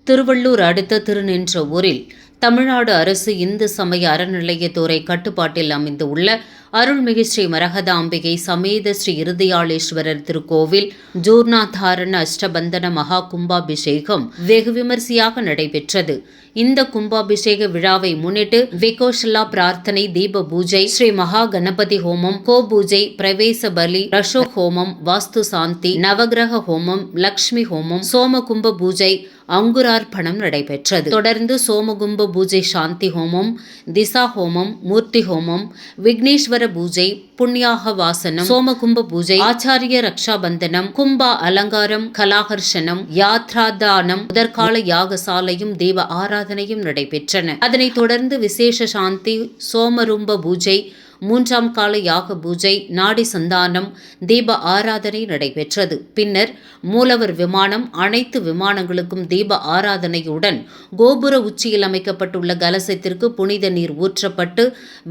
திருவள்ளூர் அடுத்த திருநின்றவூரில் தமிழ்நாடு அரசு இந்து சமய அறநிலையத்துறை கட்டுப்பாட்டில் அமைந்துள்ள அருள்மிகு ஸ்ரீ மரகதாம்பிகை சமேத ஸ்ரீ இருதயாளேஸ்வரர் திருக்கோவில் ஜூர்ணாதாரண அஷ்டபந்தன மகா கும்பாபிஷேகம் வெகு விமரிசையாக நடைபெற்றது. இந்த கும்பாபிஷேக விழாவை முன்னிட்டு விகோஷலா பிரார்த்தனை, தீப பூஜை, ஸ்ரீ மகா கணபதி ஹோமம், கோ பூஜை, பிரவேச பலி, ரஷோ ஹோமம், வாஸ்து சாந்தி, நவகிரக ஹோமம், லக்ஷ்மி ஹோமம், சோமகும்ப பூஜை, அங்குரார்ப்பணம் நடைபெற்றது. தொடர்ந்து சோமகும்ப பூஜை, சாந்தி ஹோமம், திசா ஹோமம், மூர்த்தி ஹோமம், விக்னேஸ்வர பூஜை, புண்ணியாக வாசனம், சோமகும்ப பூஜை, ஆச்சாரிய ரக்ஷாபந்தனம், கும்பா அலங்காரம், கலாகர்ஷனம், யாத்ராதானம், முதற்கால யாகசாலையும் தீப ஆராதனையும் நடைபெற்றன. அதனைத் தொடர்ந்து விசேஷ சாந்தி, சோமரும்ப பூஜை, மூன்றாம் கால யாக பூஜை, நாடி சந்தானம், தீப ஆராதனை நடைபெற்றது. பின்னர் மூலவர் விமானம், அனைத்து விமானங்களுக்கும் தீப ஆராதனையுடன் கோபுர உச்சியில் அமைக்கப்பட்டுள்ள கலசத்திற்கு புனித நீர் ஊற்றப்பட்டு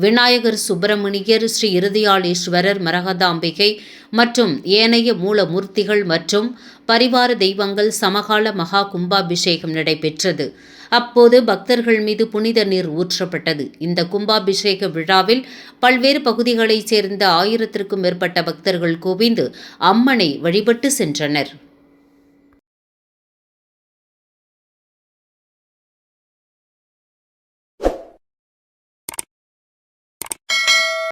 விநாயகர், சுப்பிரமணியர், ஸ்ரீ இருதயாளேஸ்வரர், மரகதாம்பிகை மற்றும் ஏனைய மூலமூர்த்திகள் மற்றும் பரிவார தெய்வங்கள் சமகால மகா கும்பாபிஷேகம் நடைபெற்றது. அப்போது பக்தர்கள் மீது புனித நீர் ஊற்றப்பட்டது. இந்த கும்பாபிஷேக விழாவில் பல்வேறு பகுதிகளைச் சேர்ந்த 1000க்கும் மேற்பட்ட பக்தர்கள் குவிந்து அம்மனை வழிபட்டு சென்றனர்.